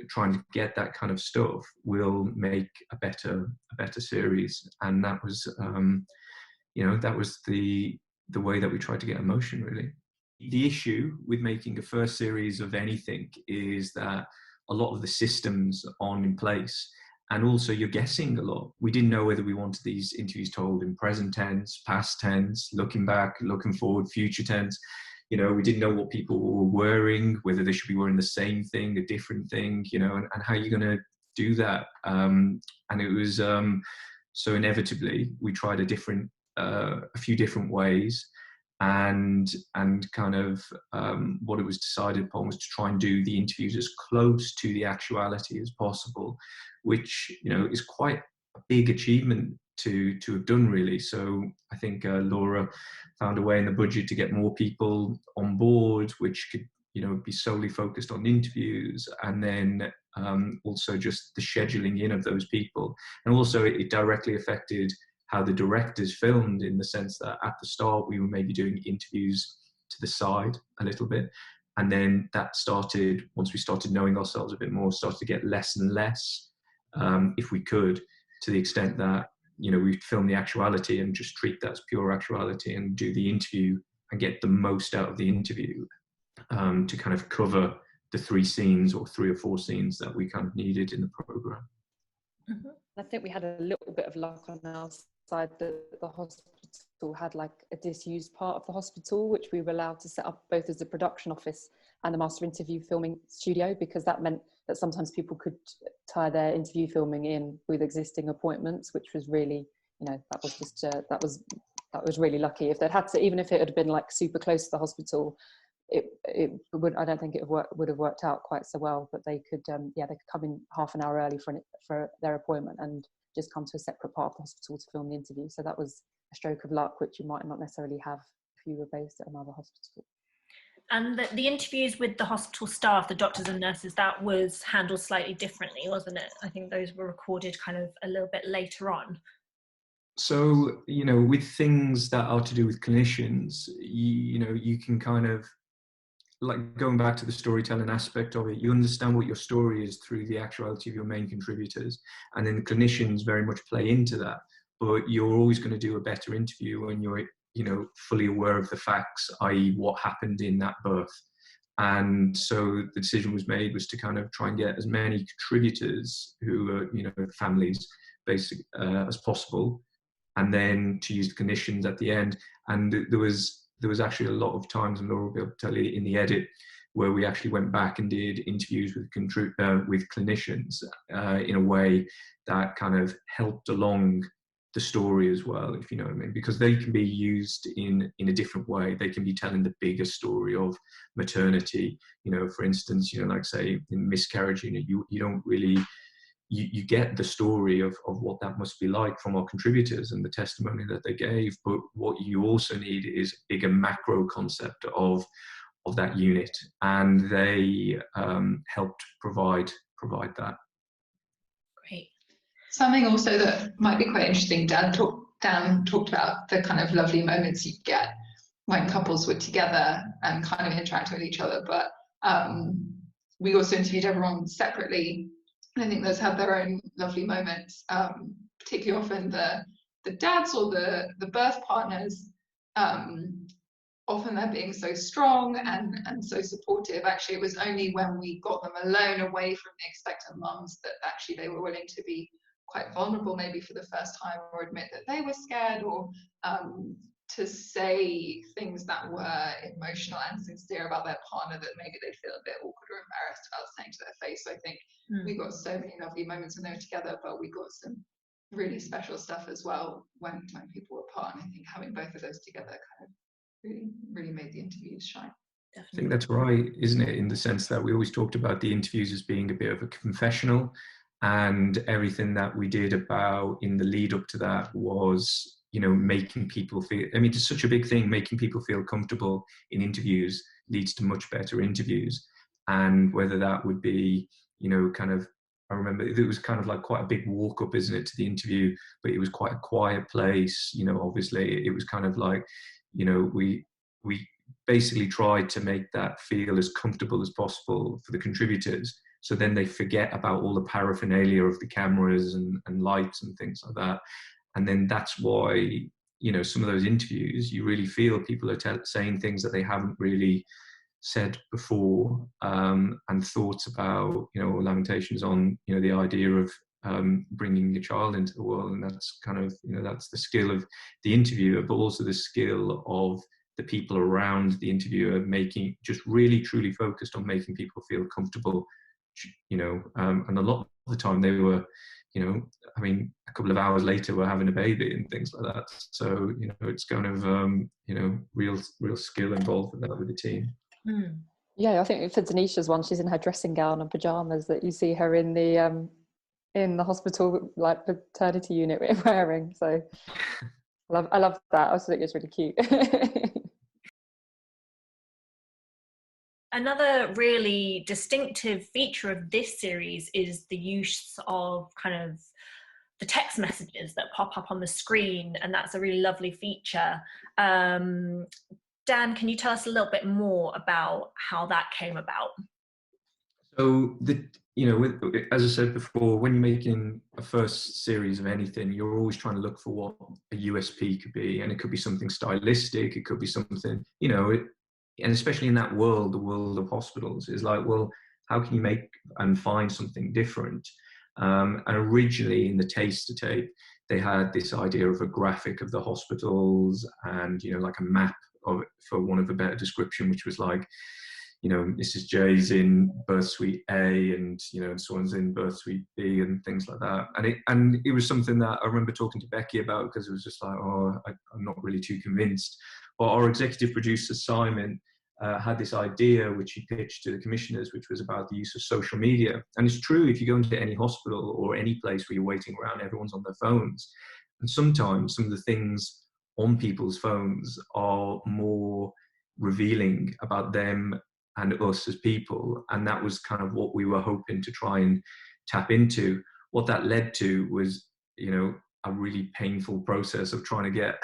trying to get that kind of stuff, will make a better series. And that was you know, that was the way that we tried to get emotion, really. The issue with making a first series of anything is that a lot of the systems aren't in place, and also you're guessing a lot. We didn't know whether we wanted these interviews told in present tense, past tense, looking back, looking forward, future tense. You know, we didn't know what people were wearing, whether they should be wearing the same thing, a different thing, you know, and how you're going to do that. And it was, so inevitably we tried a few different ways, and kind of what it was decided upon was to try and do the interviews as close to the actuality as possible, which, you know, is quite a big achievement to have done, really. So I think Laura found a way in the budget to get more people on board, which could, you know, be solely focused on interviews, and then also just the scheduling in of those people. And also it directly affected how the directors filmed, in the sense that at the start we were maybe doing interviews to the side a little bit, and then that started, once we started knowing ourselves a bit more, started to get less and less, if we could, to the extent that, you know, we'd film the actuality and just treat that as pure actuality, and do the interview and get the most out of the interview, to kind of cover the 3 scenes or 3 or 4 scenes that we kind of needed in the program. Mm-hmm. I think we had a little bit of luck on our side that the hospital had like a disused part of the hospital, which we were allowed to set up both as a production office and a master interview filming studio, because that meant that sometimes people could tie their interview filming in with existing appointments, which was really, you know, that was just that was really lucky. If they'd had to, even if it had been like super close to the hospital, it would, I don't think it would have worked out quite so well. But they could they could come in half an hour early for their appointment and just come to a separate part of the hospital to film the interview. So that was a stroke of luck, which you might not necessarily have if you were based at another hospital. And the interviews with the hospital staff, the doctors and nurses, that was handled slightly differently, wasn't it? I think those were recorded kind of a little bit later on. So, you know, with things that are to do with clinicians, you know, you can kind of, like, going back to the storytelling aspect of it, you understand what your story is through the actuality of your main contributors, and then the clinicians very much play into that. But you're always going to do a better interview when you're, you know, fully aware of the facts, i.e. what happened in that birth. And so the decision was made was to kind of try and get as many contributors who are, you know, families, basic as possible, and then to use the clinicians at the end. And there was actually a lot of times, and Laura will be able to tell you in the edit, where we actually went back and did interviews with clinicians in a way that kind of helped along the story as well, if you know what I mean, because they can be used in a different way. They can be telling the bigger story of maternity, you know, for instance, you know, like say in miscarriage, you know, you don't really, you get the story of what that must be like from our contributors and the testimony that they gave. But what you also need is a bigger macro concept of that unit, and they helped provide that. Great. Something also that might be quite interesting, Dan talked about the kind of lovely moments you get when couples were together and kind of interacting with each other, but we also interviewed everyone separately, and I think those have their own lovely moments, particularly often the dads or the birth partners, often they're being so strong and so supportive. Actually, it was only when we got them alone away from the expectant mums that actually they were willing to be quite vulnerable, maybe for the first time, or admit that they were scared, or to say things that were emotional and sincere about their partner that maybe they'd feel a bit awkward or embarrassed about saying to their face. So I think we got so many lovely moments when they were together, but we got some really special stuff as well when people were apart. And I think having both of those together kind of really made the interviews shine. Definitely. I think that's right, isn't it? In the sense that we always talked about the interviews as being a bit of a confessional, and everything that we did about in the lead up to that was, you know, making people feel, I mean, it's such a big thing, making people feel comfortable in interviews leads to much better interviews. And whether that would be, you know, kind of, I remember it was kind of like quite a big walk up, isn't it, to the interview, but it was quite a quiet place, you know, obviously it was kind of like, you know, we basically tried to make that feel as comfortable as possible for the contributors. So then they forget about all the paraphernalia of the cameras and lights and things like that. And then that's why, you know, some of those interviews, you really feel people are saying things that they haven't really said before, and thoughts about, you know, lamentations on, you know, the idea of bringing your child into the world. And that's kind of, you know, that's the skill of the interviewer, but also the skill of the people around the interviewer, making just really truly focused on making people feel comfortable, you know, and a lot of the time they were, you know, I mean, a couple of hours later we're having a baby and things like that. So, you know, it's kind of, you know, real skill involved with that with the team. Mm. Yeah, I think for Denisha's one, she's in her dressing gown and pajamas that you see her in the hospital, like, paternity unit wearing. So I love that. I also think it's really cute. Another really distinctive feature of this series is the use of kind of the text messages that pop up on the screen, and that's a really lovely feature. Dan, can you tell us a little bit more about how that came about? So, you know, as I said before, when you're making a first series of anything, you're always trying to look for what a USP could be, and it could be something stylistic, it could be something, you know, and especially in that world, the world of hospitals, is like, well, how can you make and find something different? And originally in the taster tape, they had this idea of a graphic of the hospitals and, you know, like a map of it, for want of a better description, which was like, you know, Mrs. J's in birth suite A, and, you know, and someone's in birth suite B, and things like that. And it was something that I remember talking to Becky about, because it was just like, oh, I'm not really too convinced. But our executive producer, Simon, had this idea which he pitched to the commissioners, which was about the use of social media. And it's true, if you go into any hospital or any place where you're waiting around, everyone's on their phones. And sometimes some of the things on people's phones are more revealing about them and us as people. And that was kind of what we were hoping to try and tap into. What that led to was, you know, a really painful process of trying to get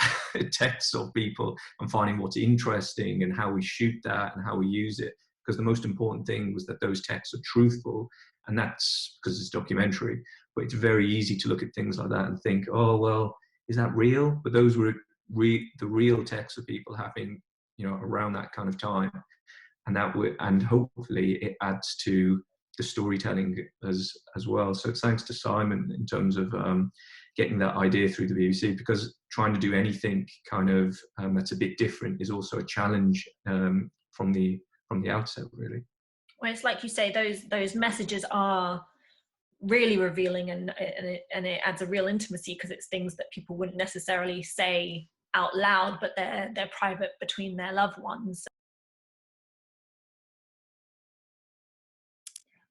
texts of people and finding what's interesting and how we shoot that and how we use it. Because the most important thing was that those texts are truthful, and that's because it's documentary. But it's very easy to look at things like that and think, oh, well, is that real? But those were the real texts of people happening, you know, around that kind of time. And and hopefully it adds to the storytelling as well. So it's thanks to Simon in terms of getting that idea through the BBC, because trying to do anything kind of that's a bit different is also a challenge from the outset, really. Well, it's like you say, those messages are really revealing, and it adds a real intimacy, because it's things that people wouldn't necessarily say out loud, but they're private between their loved ones.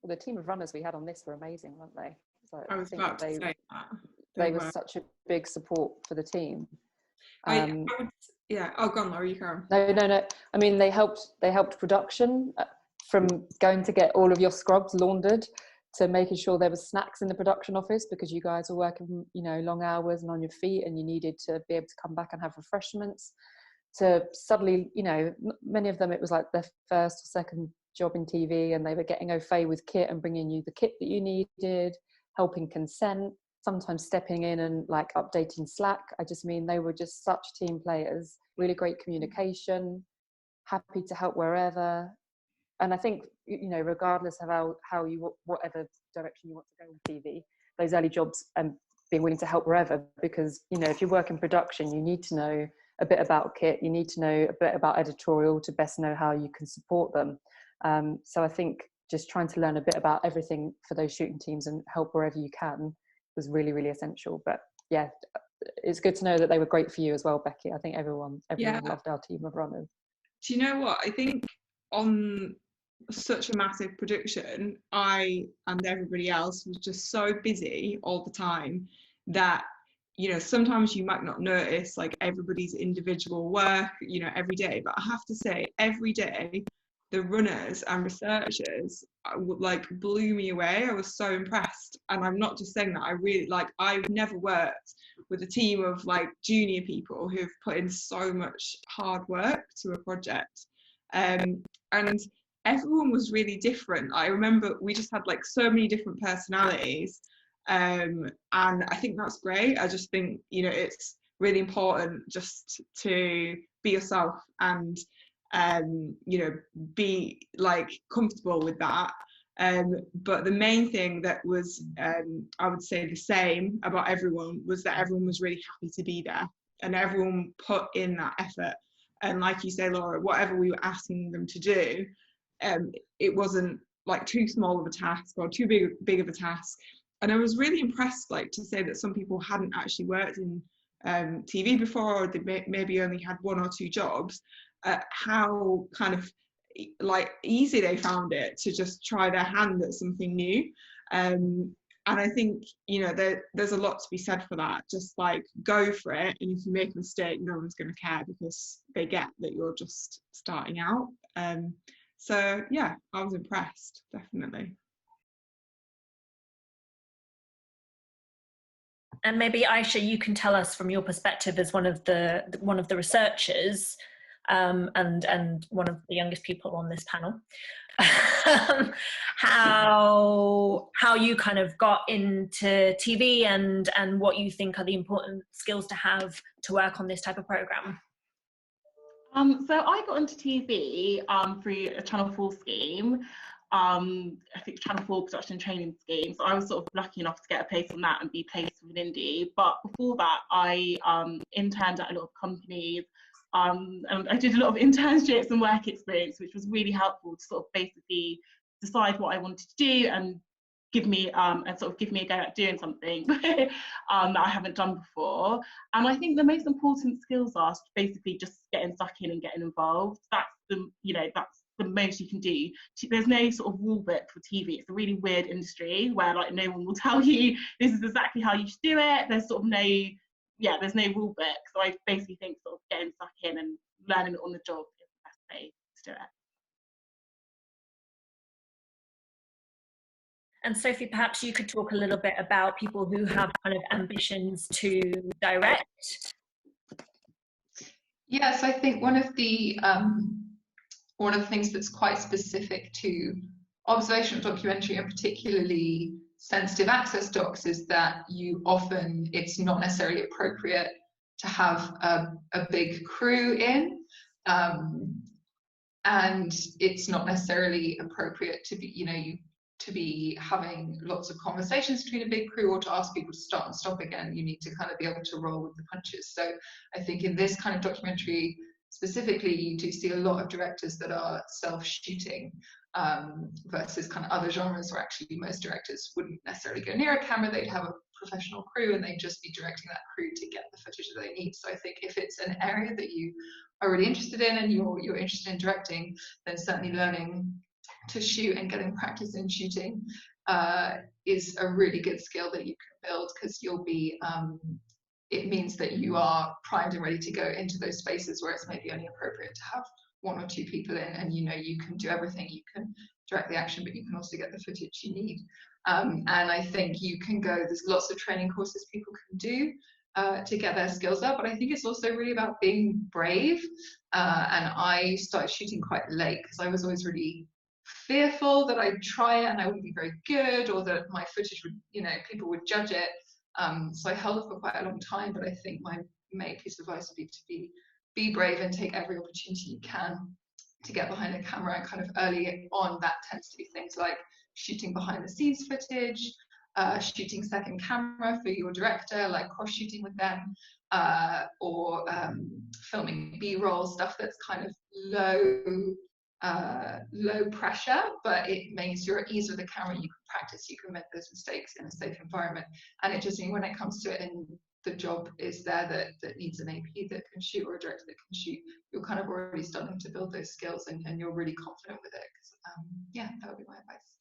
Well, the team of runners we had on this were amazing, weren't they? So I was about to say that. They were such a big support for the team. I would, yeah. Oh, go on, Laura, you can. No. I mean, they helped production, from going to get all of your scrubs laundered to making sure there was snacks in the production office, because you guys were working, you know, long hours and on your feet, and you needed to be able to come back and have refreshments. To suddenly, you know, many of them, it was like their first or second job in TV, and they were getting au fait with kit and bringing you the kit that you needed, helping consent, sometimes stepping in and like updating Slack. I just mean, they were just such team players, really great communication, happy to help wherever. And I think, you know, regardless of how you, whatever direction you want to go with TV, those early jobs and being willing to help wherever, because, you know, if you work in production, you need to know a bit about kit, you need to know a bit about editorial to best know how you can support them. So I think just trying to learn a bit about everything for those shooting teams and help wherever you can was really, really essential. But yeah, it's good to know that they were great for you as well, Becky. I think everyone loved our team of runners. Do you know what? I think on such a massive production, I and everybody else was just so busy all the time that, you know, sometimes you might not notice like everybody's individual work, you know, every day. But I have to say, every day, the runners and researchers like blew me away. I was so impressed. And I'm not just saying that, I really like, I've never worked with a team of like junior people who've put in so much hard work to a project. And everyone was really different. I remember we just had like so many different personalities. And I think that's great. I just think, you know, it's really important just to be yourself and you know, be like comfortable with that. But the main thing that was I would say the same about everyone was that everyone was really happy to be there, and everyone put in that effort. And like you say, Laura, whatever we were asking them to do, it wasn't like too small of a task or too big of a task. And I was really impressed, like, to say that some people hadn't actually worked in TV before, or they maybe only had 1 or 2 jobs, how kind of like easy they found it to just try their hand at something new. And I think, you know, there's a lot to be said for that. Just like, go for it, and if you make a mistake, no one's going to care, because they get that you're just starting out. So yeah, I was impressed, definitely. And maybe Aisha, you can tell us from your perspective as one of the researchers, and one of the youngest people on this panel, how you kind of got into TV, and what you think are the important skills to have to work on this type of program. So I got into TV through a Channel 4 scheme. I think Channel 4 production training scheme. So I was sort of lucky enough to get a place on that and be placed with an indie. But before that, I interned at a lot of companies. And I did a lot of internships and work experience, which was really helpful to sort of basically decide what I wanted to do and give me a go at doing something that I haven't done before. And I think the most important skills are basically just getting stuck in and getting involved. That's the most you can do. There's no sort of rule book for TV. It's a really weird industry where like no one will tell you this is exactly how you should do it. There's sort of there's no rule book. So I basically think sort of getting stuck in and learning it on the job is the best way to do it. And Sophie, perhaps you could talk a little bit about people who have kind of ambitions to direct. Yes, I think one of the things that's quite specific to observational documentary, and particularly sensitive access docs, is that it's not necessarily appropriate to have a big crew in, and it's not necessarily appropriate to be having lots of conversations between a big crew, or to ask people to start and stop again. You need to kind of be able to roll with the punches. So I think in this kind of documentary specifically, you do see a lot of directors that are self-shooting, versus kind of other genres where actually most directors wouldn't necessarily go near a camera. They'd have a professional crew and they'd just be directing that crew to get the footage that they need. So I think if it's an area that you are really interested in and you're interested in directing, then certainly learning to shoot and getting practice in shooting is a really good skill that you can build, because you'll be it means that you are primed and ready to go into those spaces where it's maybe only appropriate to have 1 or 2 people in, and you can do everything. You can direct the action, but you can also get the footage you need. And I think there's lots of training courses people can do to get their skills up, but I think it's also really about being brave. And I started shooting quite late because I was always really fearful that I'd try it and I wouldn't be very good, or that my footage would, people would judge it. So I held it for quite a long time, but I think my main piece of advice would be to be brave and take every opportunity you can to get behind the camera. And kind of early on, that tends to be things like shooting behind the scenes footage, shooting second camera for your director, like cross-shooting with them, or filming B-roll, stuff that's kind of low pressure, but it means you're at ease with the camera. You can practice, you can make those mistakes in a safe environment. And it just means when it comes to it and the job is there that needs an AP that can shoot, or a director that can shoot, you're kind of already starting to build those skills, and you're really confident with it. That would be my advice.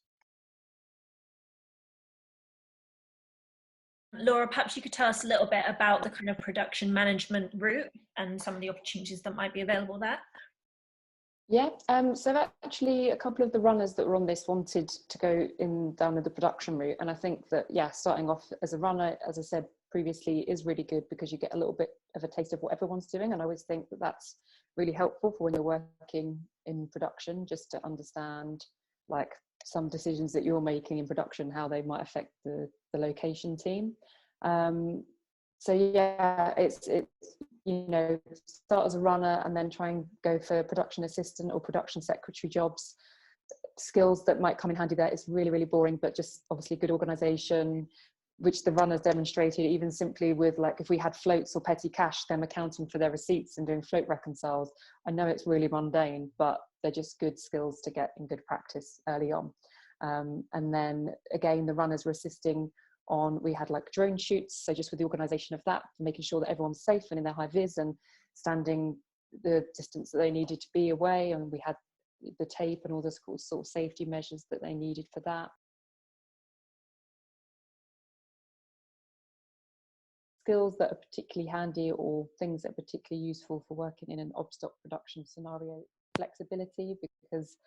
Laura, perhaps you could tell us a little bit about the kind of production management route and some of the opportunities that might be available there. Yeah, so actually a couple of the runners that were on this wanted to go down the production route, and I think that, starting off as a runner, as I said previously, is really good because you get a little bit of a taste of what everyone's doing, and I always think that that's really helpful for when you're working in production, just to understand like some decisions that you're making in production, how they might affect the location team. So yeah, it's start as a runner and then try and go for production assistant or production secretary jobs. Skills that might come in handy there is really, really boring, but just obviously good organisation, which the runners demonstrated, even simply with like, if we had floats or petty cash, them accounting for their receipts and doing float reconciles. I know it's really mundane, but they're just good skills to get in good practice early on. And then again, the runners were assisting on, we had like drone shoots, so just with the organisation of that, making sure that everyone's safe and in their high vis and standing the distance that they needed to be away, and we had the tape and all the sort of safety measures that they needed for that. Skills that are particularly handy or things that are particularly useful for working in an obstock production scenario: flexibility, because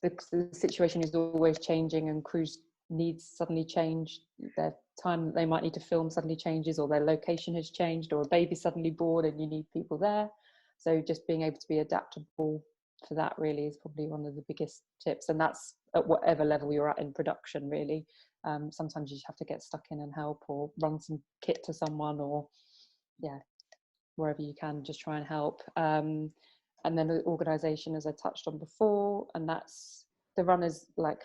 the situation is always changing and crews needs suddenly change, their time that they might need to film suddenly changes, or their location has changed, or a baby's suddenly born and you need people there. So just being able to be adaptable for that really is probably one of the biggest tips, and that's at whatever level you're at in production really. Sometimes you just have to get stuck in and help, or run some kit to someone, or yeah, wherever you can, just try and help. And then the organisation, as I touched on before, and that's the runners like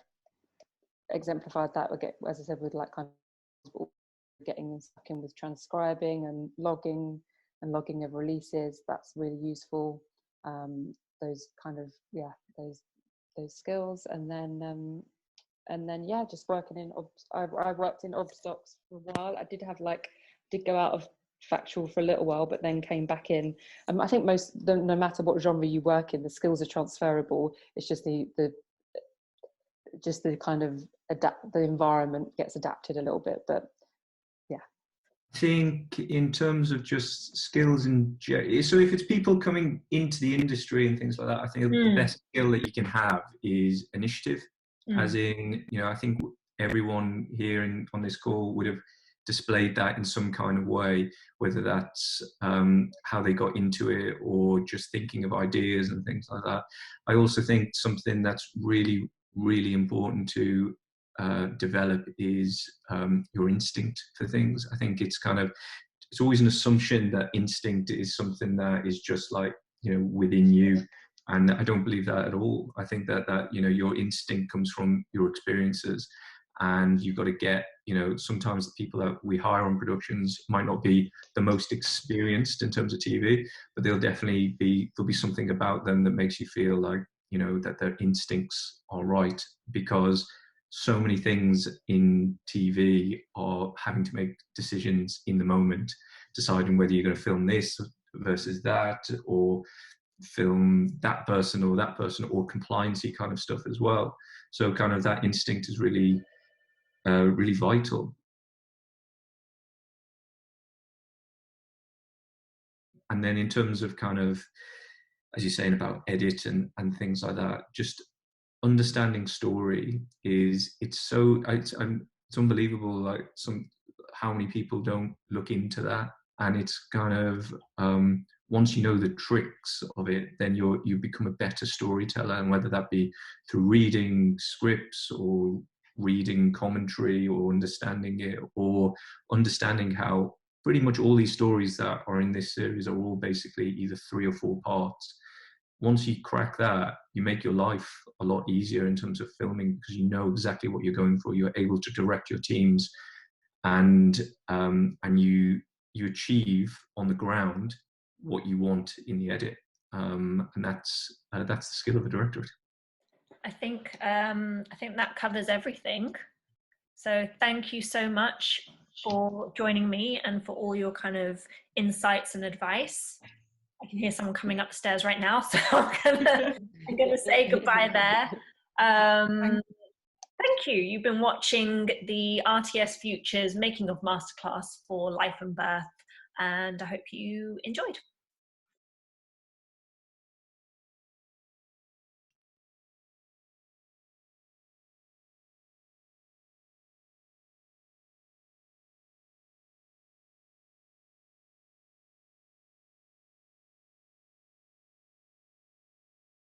exemplified that, as I said, with like kind of getting stuck in with transcribing and logging of releases. That's really useful. Those kind of, yeah, those skills. And then yeah, just working in I worked in obstocks for a while. I did go out of factual for a little while, but then came back in. I think no matter what genre you work in, the skills are transferable. It's just the kind of the environment gets adapted a little bit, but yeah. I think in terms of just skills so if it's people coming into the industry and things like that, I think the best skill that you can have is initiative. As in, I think everyone here on this call would have displayed that in some kind of way, whether that's how they got into it or just thinking of ideas and things like that. I also think something that's really, really important to develop is your instinct for things. I think it's always an assumption that instinct is something that is just like, within you. And I don't believe that at all. I think that your instinct comes from your experiences, and you've got to get, sometimes the people that we hire on productions might not be the most experienced in terms of TV, but there'll be something about them that makes you feel like, that their instincts are right, because so many things in TV are having to make decisions in the moment, deciding whether you're going to film this versus that, or film that person or compliancy kind of stuff as well. So kind of that instinct is really, really vital. And then in terms of kind of, as you're saying about edit and things like that, just understanding story it's unbelievable, like how many people don't look into that. And it's kind of, once you know the tricks of it, then you become a better storyteller, and whether that be through reading scripts or reading commentary or understanding it, or understanding how pretty much all these stories that are in this series are all basically either 3 or 4 parts. Once you crack that, you make your life a lot easier in terms of filming, because you know exactly what you're going for. You're able to direct your teams, and you achieve on the ground what you want in the edit, and that's the skill of a director. I think that covers everything. So thank you so much for joining me and for all your kind of insights and advice. I can hear someone coming upstairs right now, so I'm gonna say goodbye there. Thank you. You've been watching the RTS Futures Making of Masterclass for Life and Birth, and I hope you enjoyed.